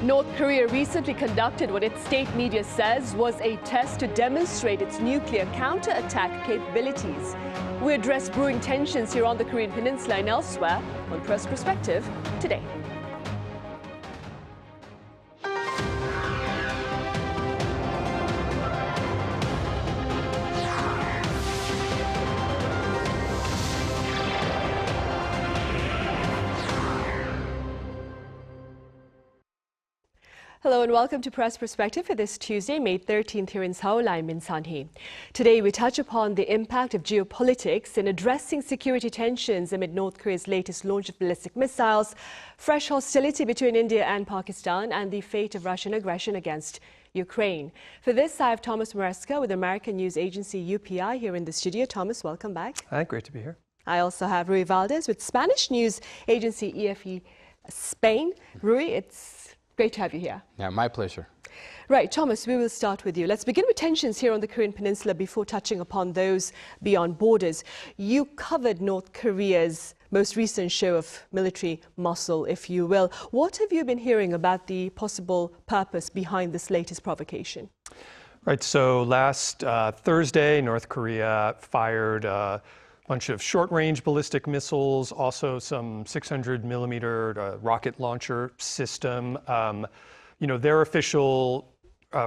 North Korea recently conducted what its state media says was a test to demonstrate its nuclear counter-attack capabilities. We address brewing tensions here on the Korean Peninsula and elsewhere on Press Perspective today. Hello and welcome to Press Perspective for this Tuesday, May 13th here in Seoul. I'm Min Sun-hee. Today we touch upon the impact of geopolitics in addressing security tensions amid North Korea's latest launch of ballistic missiles, fresh hostility between India and Pakistan, and the fate of Russian aggression against Ukraine. For this, I have Thomas Maresca with American news agency UPI here in the studio. Thomas, welcome back. Hi, great to be here. I also have Ruy Valdes with Spanish news agency EFE Spain. Ruy, it's great to have you here. Yeah, my pleasure. Right, Thomas, we will start with you. Let's begin with tensions here on the Korean Peninsula before touching upon those beyond borders. You covered North Korea's most recent show of military muscle, if you will. What have you been hearing about the possible purpose behind this latest provocation? Right, so last Thursday, North Korea fired a bunch of short-range ballistic missiles, also some 600-millimeter rocket launcher system. Their official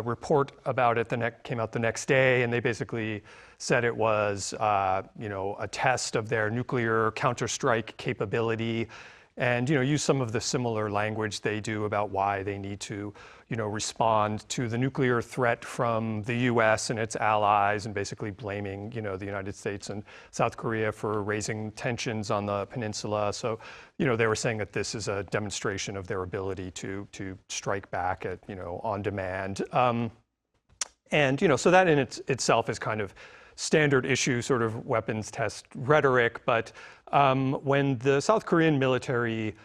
report about it came out the next day, and they basically said it was, a test of their nuclear counterstrike capability, and use some of the similar language they do about why they need to respond to the nuclear threat from the U.S. and its allies, and basically blaming the United States and South Korea for raising tensions on the peninsula. So they were saying that this is a demonstration of their ability to strike back at on demand, so that in itself is kind of standard issue sort of weapons test rhetoric. But when the South Korean military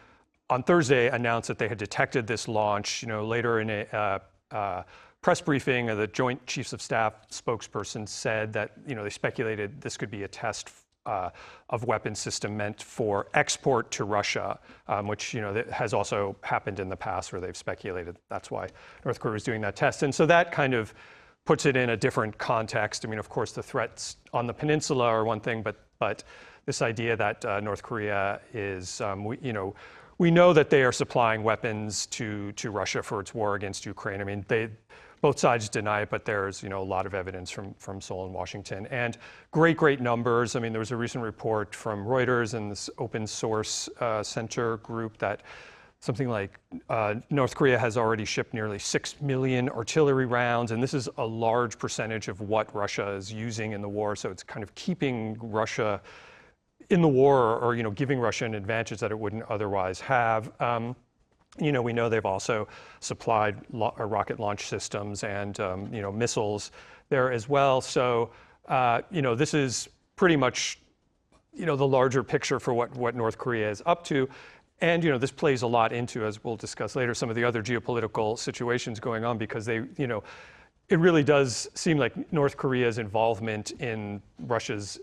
on Thursday announced that they had detected this launch, later in a press briefing, the Joint Chiefs of Staff spokesperson said that they speculated this could be a test of weapons system meant for export to Russia, which that has also happened in the past where they've speculated that's why North Korea was doing that test. And so that kind of puts it in a different context. I mean, of course, the threats on the peninsula are one thing, but this idea that North Korea is, we know that they are supplying weapons to Russia for its war against Ukraine. I mean, both sides deny it, but there's a lot of evidence from Seoul and Washington, and great numbers. I mean, there was a recent report from Reuters and this open source center group that something like North Korea has already shipped nearly 6 million artillery rounds, and this is a large percentage of what Russia is using in the war. So it's kind of keeping Russia in the war, or giving Russia an advantage that it wouldn't otherwise have. We know they've also supplied rocket launch systems and missiles there as well. So this is pretty much the larger picture for what North Korea is up to. And this plays a lot into, as we'll discuss later, some of the other geopolitical situations going on, because they, it really does seem like North Korea's involvement in Russia's,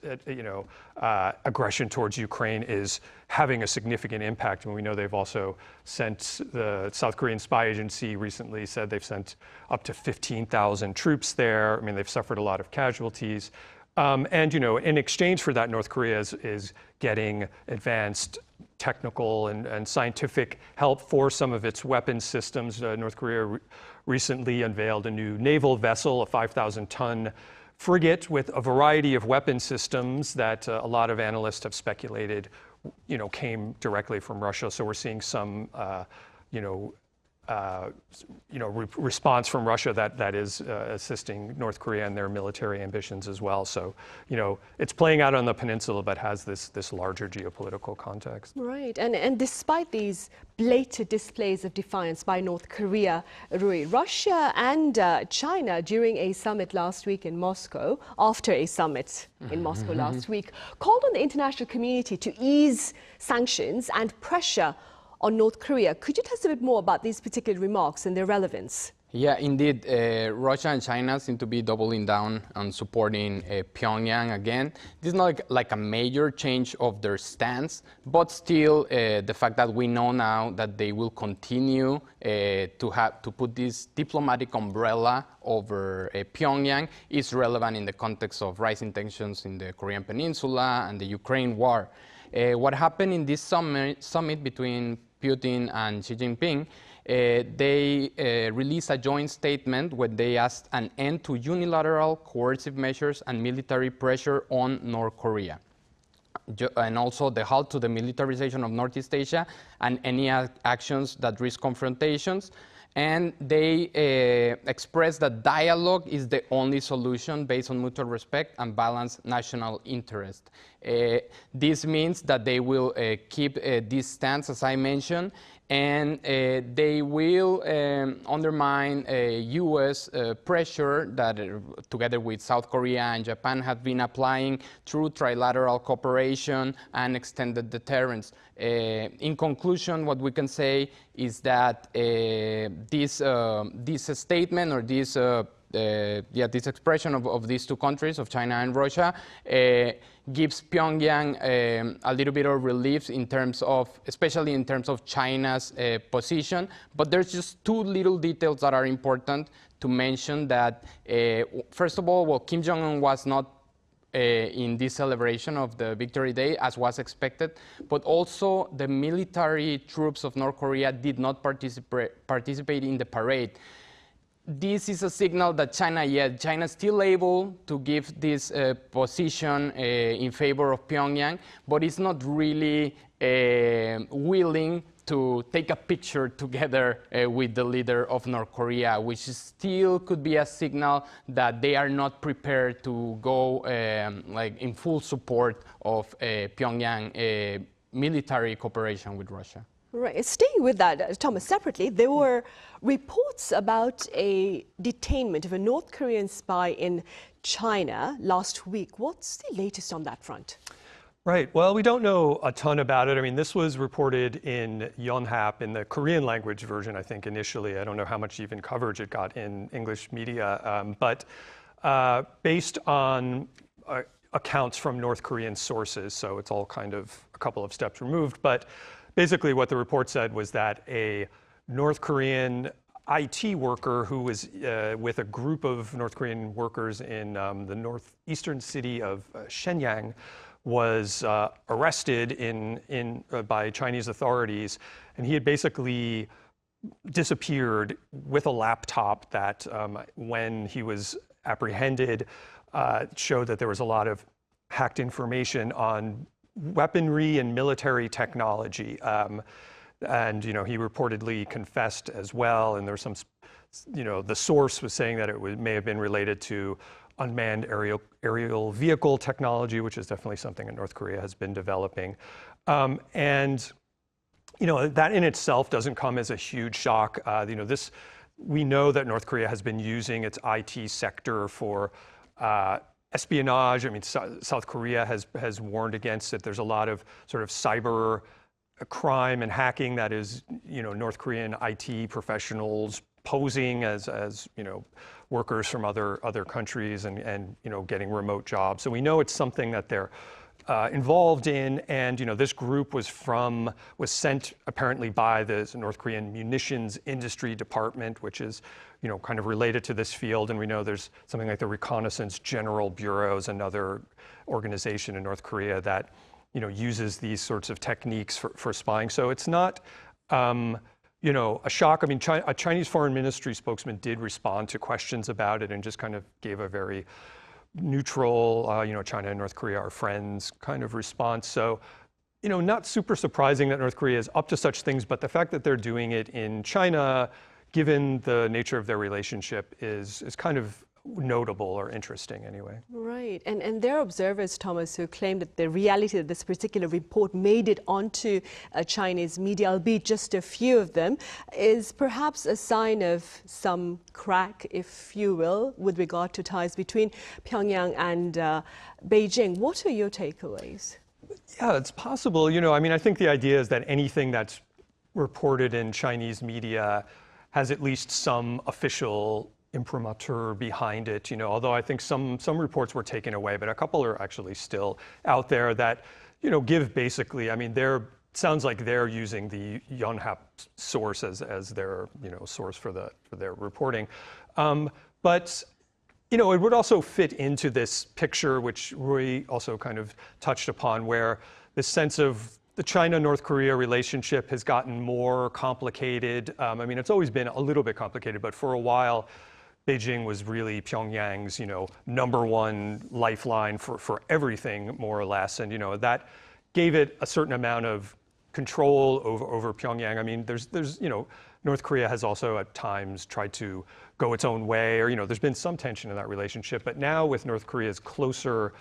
aggression towards Ukraine is having a significant impact. And we know they've also sent, the South Korean spy agency recently said they've sent up to 15,000 troops there. I mean, they've suffered a lot of casualties. And in exchange for that, North Korea is getting advanced technical and scientific help for some of its weapons systems. North Korea recently unveiled a new naval vessel, a 5,000-ton frigate with a variety of weapon systems that a lot of analysts have speculated, came directly from Russia. So we're seeing some, response from Russia that is assisting North Korea in their military ambitions as well. So, it's playing out on the peninsula, but has this larger geopolitical context. Right, and despite these blatant displays of defiance by North Korea, Ruy, Russia and China during a summit last week in Moscow, after a summit in Moscow last week, called on the international community to ease sanctions and pressure on North Korea. Could you tell us a bit more about these particular remarks and their relevance? Yeah, indeed. Russia and China seem to be doubling down on supporting Pyongyang again. This is not like a major change of their stance, but still the fact that we know now that they will continue to put this diplomatic umbrella over Pyongyang is relevant in the context of rising tensions in the Korean Peninsula and the Ukraine war. What happened in this summit between Putin and Xi Jinping, they released a joint statement where they asked an end to unilateral coercive measures and military pressure on North Korea. And also the halt to the militarization of Northeast Asia and any actions that risk confrontations. And they expressed that dialogue is the only solution based on mutual respect and balanced national interest. This means that they will keep this stance, as I mentioned, and they will undermine U.S. pressure that, together with South Korea and Japan, have been applying through trilateral cooperation and extended deterrence. In conclusion, what we can say is that this statement or this expression of these two countries, of China and Russia, gives Pyongyang a little bit of relief in terms of, especially in terms of China's position. But there's just two little details that are important to mention. That first of all, Kim Jong-un was not in this celebration of the Victory Day, as was expected, but also the military troops of North Korea did not participate in the parade. This is a signal that China is still able to give this position in favor of Pyongyang, but it's not really willing to take a picture together with the leader of North Korea, which still could be a signal that they are not prepared to go like in full support of Pyongyang military cooperation with Russia. Right. Staying with that, Thomas, separately, there were reports about a detainment of a North Korean spy in China last week. What's the latest on that front? Right. Well, we don't know a ton about it. I mean, this was reported in Yonhap, in the Korean language version, I think, initially. I don't know how much even coverage it got in English media. But based on accounts from North Korean sources, so it's all kind of a couple of steps removed. But basically what the report said was that a North Korean IT worker who was with a group of North Korean workers in the northeastern city of Shenyang was arrested by Chinese authorities, and he had basically disappeared with a laptop that, when he was apprehended, showed that there was a lot of hacked information on weaponry and military technology. And he reportedly confessed as well, and there was some, the source was saying that it may have been related to unmanned aerial vehicle technology, which is definitely something that North Korea has been developing. And that in itself doesn't come as a huge shock. We know that North Korea has been using its IT sector for espionage. I mean, South Korea has warned against it. There's a lot of sort of cyber crime and hacking that is, North Korean IT professionals posing as workers from other countries and getting remote jobs. So we know it's something that they're involved in, and this group was sent apparently by the North Korean munitions industry department, which is kind of related to this field. And we know there's something like the Reconnaissance General Bureau is another organization in North Korea that uses these sorts of techniques for spying. So it's not a shock. I mean, a Chinese foreign ministry spokesman did respond to questions about it and just kind of gave a very neutral, China and North Korea are friends kind of response. So, not super surprising that North Korea is up to such things, but the fact that they're doing it in China, given the nature of their relationship, is kind of notable or interesting anyway. Right. And there are observers, Thomas, who claim that the reality that this particular report made it onto Chinese media, albeit just a few of them, is perhaps a sign of some crack, if you will, with regard to ties between Pyongyang and Beijing. What are your takeaways? Yeah, it's possible. I mean, I think the idea is that anything that's reported in Chinese media has at least some official imprimatur behind it, although I think some reports were taken away, but a couple are actually still out there that, give basically, sounds like they're using the Yonhap source as their, source for their reporting. But it would also fit into this picture, which Ruy also kind of touched upon, where this sense of the China-North Korea relationship has gotten more complicated. It's always been a little bit complicated, but for a while, Beijing was really Pyongyang's, number one lifeline for everything, more or less. And, that gave it a certain amount of control over Pyongyang. There's North Korea has also at times tried to go its own way, or, there's been some tension in that relationship. But now with North Korea's closer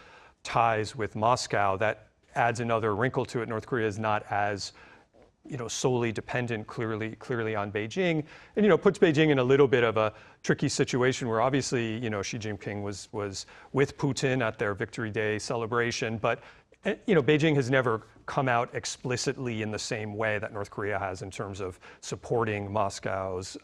ties with Moscow, that adds another wrinkle to it. North Korea is not as solely dependent clearly on Beijing, and puts Beijing in a little bit of a tricky situation where obviously Xi Jinping was with Putin at their Victory Day celebration, but Beijing has never come out explicitly in the same way that North Korea has in terms of supporting Moscow's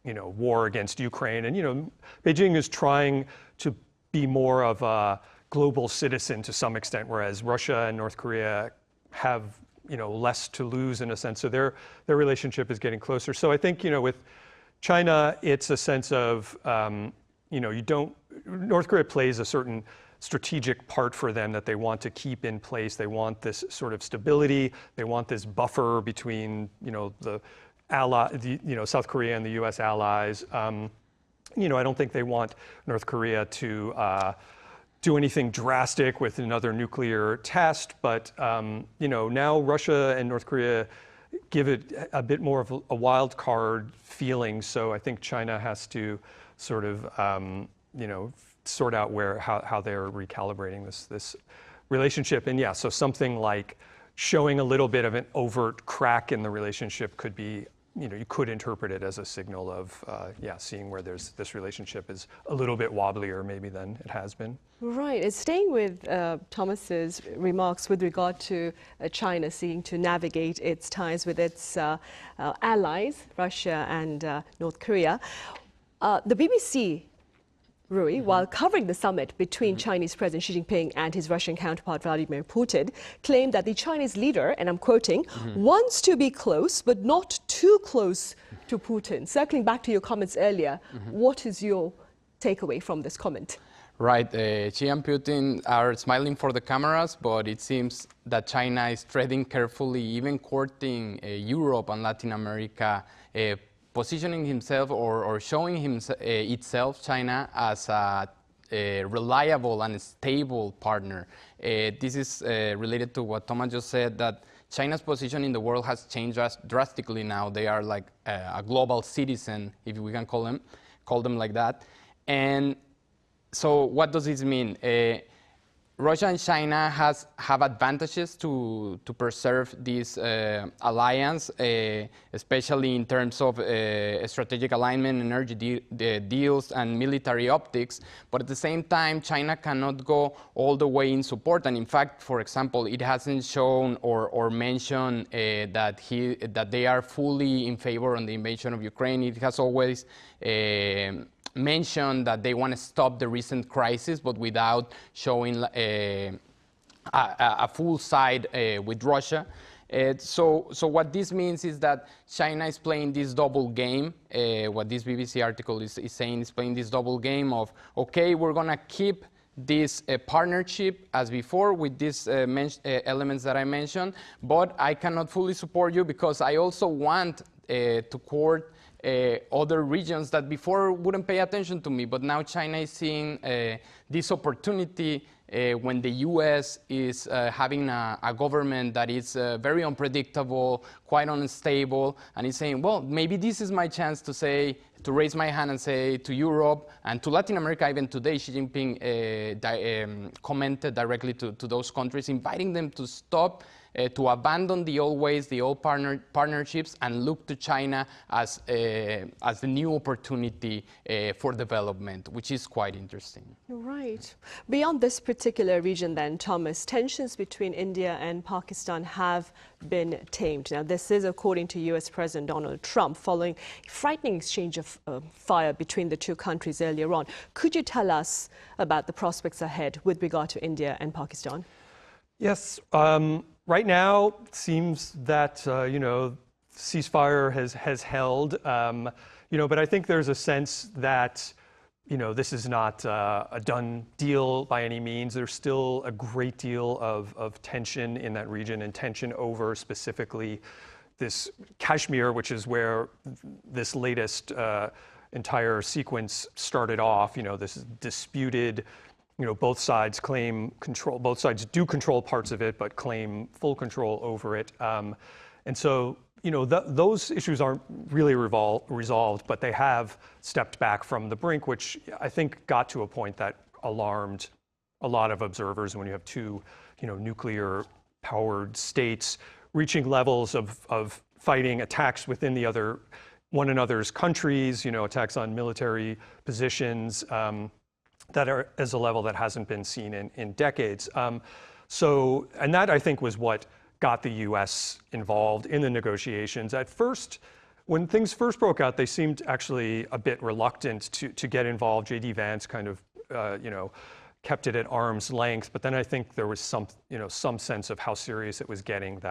war against Ukraine, and Beijing is trying to be more of a global citizen to some extent, whereas Russia and North Korea have less to lose in a sense. So their relationship is getting closer. So I think, with China, it's a sense of, North Korea plays a certain strategic part for them that they want to keep in place. They want this sort of stability. They want this buffer between, South Korea and the U.S. allies. I don't think they want North Korea to do anything drastic with another nuclear test, but now Russia and North Korea give it a bit more of a wild card feeling. So I think China has to sort of sort out how they're recalibrating this relationship. And yeah, so something like showing a little bit of an overt crack in the relationship could be, you could interpret it as a signal of, seeing where this relationship is a little bit wobblier maybe than it has been. Right. And staying with Thomas's remarks with regard to China seeking to navigate its ties with its allies, Russia and North Korea, the BBC, Ruy, while covering the summit between Chinese President Xi Jinping and his Russian counterpart Vladimir Putin, claimed that the Chinese leader, and I'm quoting, wants to be close but not too close to Putin. Circling back to your comments earlier, what is your takeaway from this comment? Right, Xi and Putin are smiling for the cameras, but it seems that China is treading carefully, even courting Europe and Latin America, positioning himself or showing itself, China, as a reliable and stable partner. This is related to what Thomas just said, that China's position in the world has changed drastically now. They are like a global citizen, if we can call them like that. And so what does this mean? Russia and China have advantages to preserve this alliance, especially in terms of strategic alignment, energy deals, and military optics. But at the same time, China cannot go all the way in support. And in fact, for example, it hasn't shown or mentioned that they are fully in favor on the invasion of Ukraine. It has always mentioned that they want to stop the recent crisis, but without showing a full side with Russia. So what this means is that China is playing this double game. What this BBC article is saying is playing this double game of, okay, we're going to keep this partnership as before with these elements that I mentioned, but I cannot fully support you because I also want to court other regions that before wouldn't pay attention to me, but now China is seeing this opportunity when the U.S. is having a government that is very unpredictable, quite unstable, and is saying, well, maybe this is my chance to raise my hand and say to Europe and to Latin America. Even today, Xi Jinping commented directly to those countries, inviting them to stop to abandon the old ways, the old partnerships, and look to China as the new opportunity for development, which is quite interesting. Right. Beyond this particular region then, Thomas, tensions between India and Pakistan have been tamed. Now, this is according to US President Donald Trump, following a frightening exchange of fire between the two countries earlier on. Could you tell us about the prospects ahead with regard to India and Pakistan? Yes. Right now, it seems that, ceasefire has held, but I think there's a sense that, this is not a done deal by any means. There's still a great deal of tension in that region, and tension over specifically this Kashmir, which is where this latest entire sequence started off. This disputed, both sides claim control, both sides do control parts of it, but claim full control over it. And so, those issues aren't really resolved, but they have stepped back from the brink, which I think got to a point that alarmed a lot of observers when you have two, nuclear-powered states reaching levels of fighting, attacks within one another's countries, attacks on military positions that are as a level that hasn't been seen in decades. And that, I think, was what got the US involved in the negotiations. At first, when things first broke out, they seemed actually a bit reluctant to get involved. J.D. Vance kind of, kept it at arm's length, but then I think there was some sense of how serious it was getting.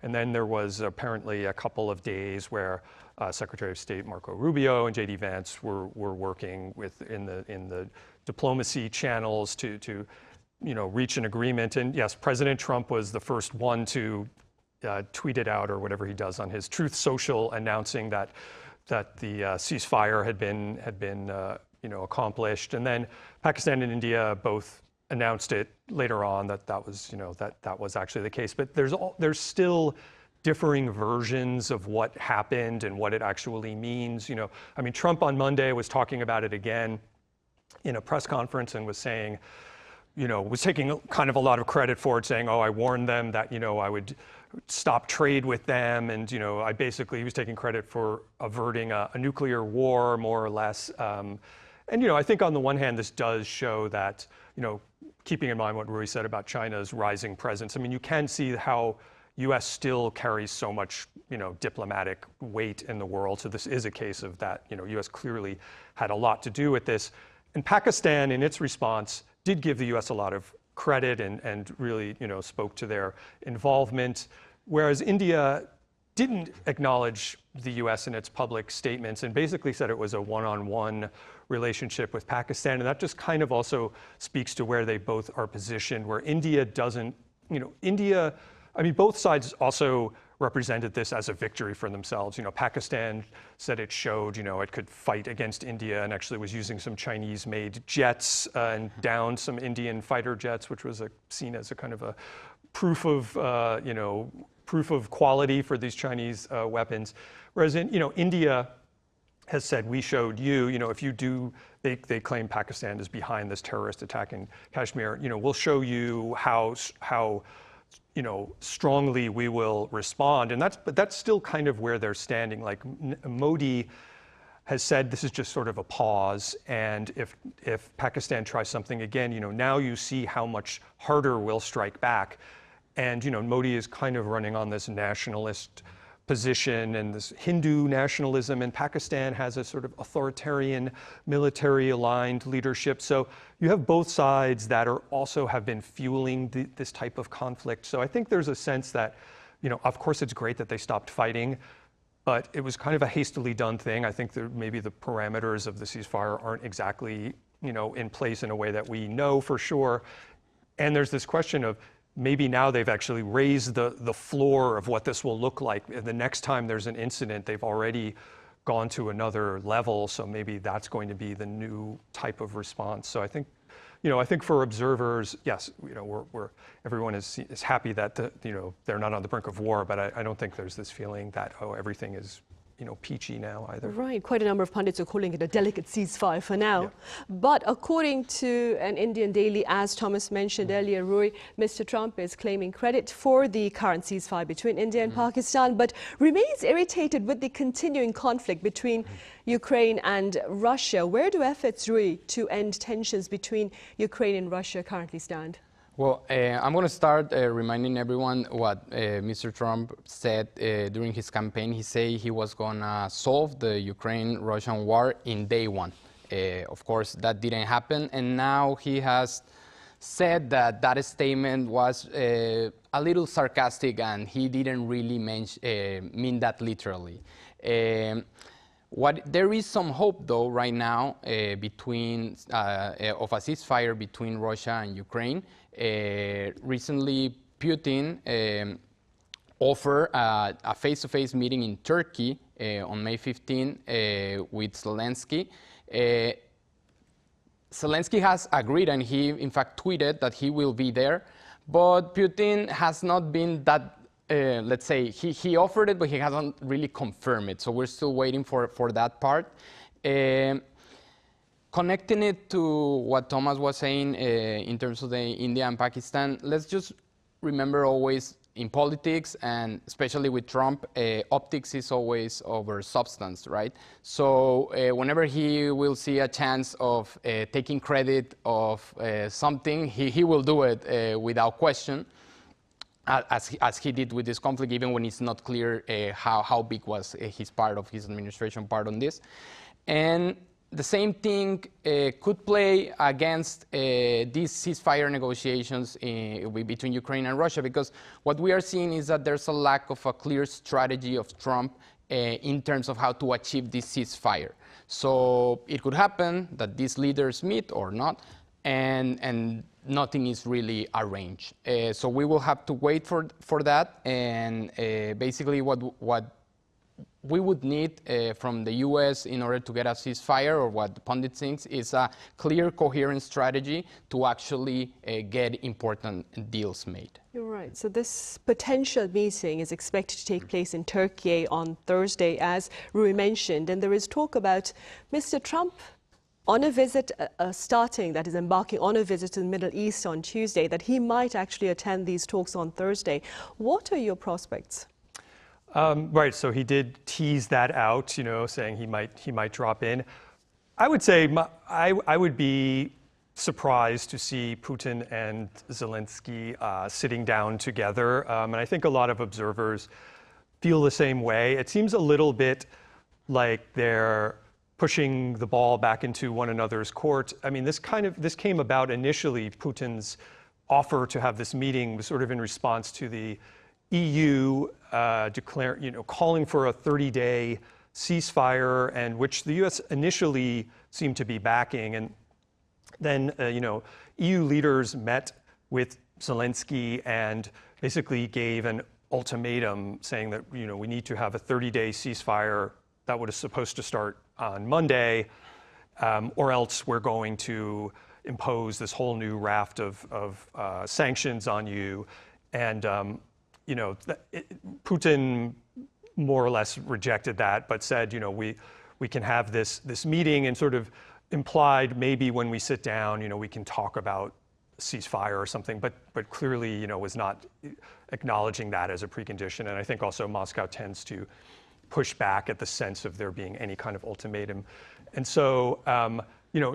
And then there was apparently a couple of days where Secretary of State Marco Rubio and J.D. Vance were working in the diplomacy channels to reach an agreement. And yes, President Trump was the first one to tweet it out, or whatever he does on his Truth Social, announcing that the ceasefire had been accomplished. And then Pakistan and India both announced it later on that was actually the case. But there's still differing versions of what happened and what it actually means. Trump on Monday was talking about it again in a press conference and was saying, was taking kind of a lot of credit for it, saying, I warned them that, I would stop trade with them. And, he was taking credit for averting a nuclear war, more or less. And, I think on the one hand, this does show that, keeping in mind what Ruy said about China's rising presence, you can see how US still carries so much, diplomatic weight in the world. So this is a case of that, US clearly had a lot to do with this. And Pakistan, in its response, did give the US a lot of credit and really, spoke to their involvement, whereas India didn't acknowledge the US in its public statements and basically said it was a one-on-one relationship with Pakistan. And that just kind of also speaks to where they both are positioned, where India doesn't, both sides also represented this as a victory for themselves. Pakistan said it showed, it could fight against India, and actually was using some Chinese-made jets and downed some Indian fighter jets, which was seen as a kind of a proof of quality for these Chinese weapons. Whereas India has said, we showed you, if you do, they claim Pakistan is behind this terrorist attack in Kashmir, we'll show you how strongly we will respond. And that's still kind of where they're standing. Like Modi has said this is just sort of a pause, and if Pakistan tries something again, now you see how much harder we'll strike back. And Modi is kind of running on this nationalist position and this Hindu nationalism, and Pakistan has a sort of authoritarian, military-aligned leadership. So you have both sides that also have been fueling this type of conflict. So I think there's a sense that, of course it's great that they stopped fighting, but it was kind of a hastily done thing. I think maybe the parameters of the ceasefire aren't exactly, in place in a way that we know for sure. And there's this question of, maybe now they've actually raised the floor of what this will look like. The next time there's an incident, they've already gone to another level. So maybe that's going to be the new type of response. So I think, for observers, yes, everyone is happy that they're not on the brink of war, but I don't think there's this feeling that everything is peachy now either. Right, quite a number of pundits are calling it a delicate ceasefire for now. Yeah. But according to an Indian daily, as Thomas mentioned earlier, Ruy, Mr. Trump is claiming credit for the current ceasefire between India and Pakistan, but remains irritated with the continuing conflict between Ukraine and Russia. Where do efforts, Ruy, to end tensions between Ukraine and Russia currently stand? Well, I'm going to start reminding everyone what Mr. Trump said during his campaign. He said he was going to solve the Ukraine-Russian war in day one. Of course, that didn't happen, and now he has said that that statement was a little sarcastic, and he didn't really mean that literally. There is some hope, though, right now of a ceasefire between Russia and Ukraine. Recently, Putin offered a face-to-face meeting in Turkey on May 15 with Zelensky. Zelensky has agreed, and he, in fact, tweeted that he will be there. But Putin has not been that, let's say, he offered it, but he hasn't really confirmed it. So we're still waiting for that part. Connecting it to what Thomas was saying in terms of the India and Pakistan, let's just remember always in politics, and especially with Trump, optics is always over substance, right? So whenever he will see a chance of taking credit of something, he will do it without question, as he did with this conflict, even when it's not clear how big was his administration part on this. And the same thing could play against these ceasefire negotiations between Ukraine and Russia, because what we are seeing is that there's a lack of a clear strategy of Trump in terms of how to achieve this ceasefire. So it could happen that these leaders meet or not, and nothing is really arranged. So we will have to wait for that, and basically what we would need from the U.S. in order to get a ceasefire, or what the pundit thinks, is a clear, coherent strategy to actually get important deals made. You're right. So this potential meeting is expected to take place in Turkey on Thursday, as Ruy mentioned, and there is talk about Mr. Trump on a visit, embarking on a visit to the Middle East on Tuesday, that he might actually attend these talks on Thursday. What are your prospects? Right, so he did tease that out, saying he might drop in. I would say I would be surprised to see Putin and Zelensky sitting down together, and I think a lot of observers feel the same way. It seems a little bit like they're pushing the ball back into one another's court. I mean, this came about initially. Putin's offer to have this meeting was sort of in response to the EU calling for a 30-day ceasefire, and which the U.S. initially seemed to be backing. And then, EU leaders met with Zelensky and basically gave an ultimatum saying that, we need to have a 30-day ceasefire that was supposed to start on Monday, or else we're going to impose this whole new raft of sanctions on you. And Putin more or less rejected that, but said, we can have this meeting, and sort of implied maybe when we sit down, we can talk about ceasefire or something, but clearly, was not acknowledging that as a precondition. And I think also Moscow tends to push back at the sense of there being any kind of ultimatum. And so,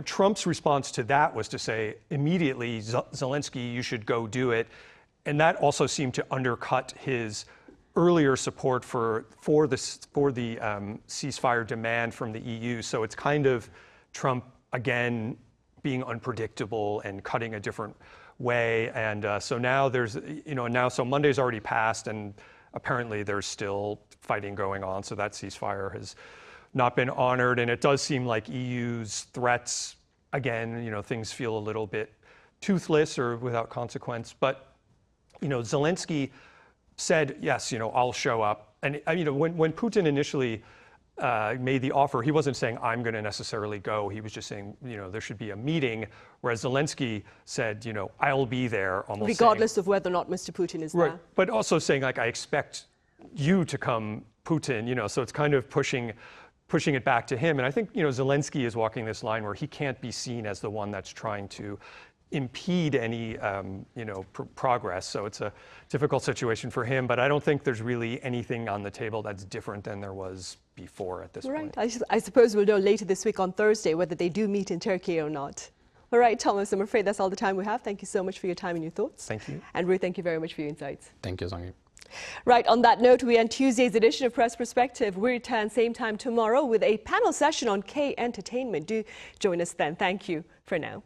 Trump's response to that was to say immediately, Zelensky, you should go do it. And that also seemed to undercut his earlier support for the ceasefire demand from the EU. So it's kind of Trump again being unpredictable and cutting a different way. And so now so Monday's already passed, and apparently there's still fighting going on. So that ceasefire has not been honored, and it does seem like EU's threats again. Things feel a little bit toothless or without consequence, but. Zelensky said, yes, I'll show up. And, when Putin initially made the offer, he wasn't saying, I'm going to necessarily go. He was just saying, there should be a meeting. Whereas Zelensky said, I'll be there. Almost regardless of whether or not Mr. Putin is there. Right. But also saying, I expect you to come Putin, so it's kind of pushing it back to him. And I think, Zelensky is walking this line where he can't be seen as the one that's trying to impede any, progress. So it's a difficult situation for him, but I don't think there's really anything on the table that's different than there was before at this point. I suppose we'll know later this week on Thursday whether they do meet in Turkey or not. All right, Thomas, I'm afraid that's all the time we have. Thank you so much for your time and your thoughts. Thank you. And Ruy, thank you very much for your insights. Thank you, Song-hee. Right, on that note, we end Tuesday's edition of Press Perspective. We return same time tomorrow with a panel session on K entertainment. Do join us then. Thank you for now.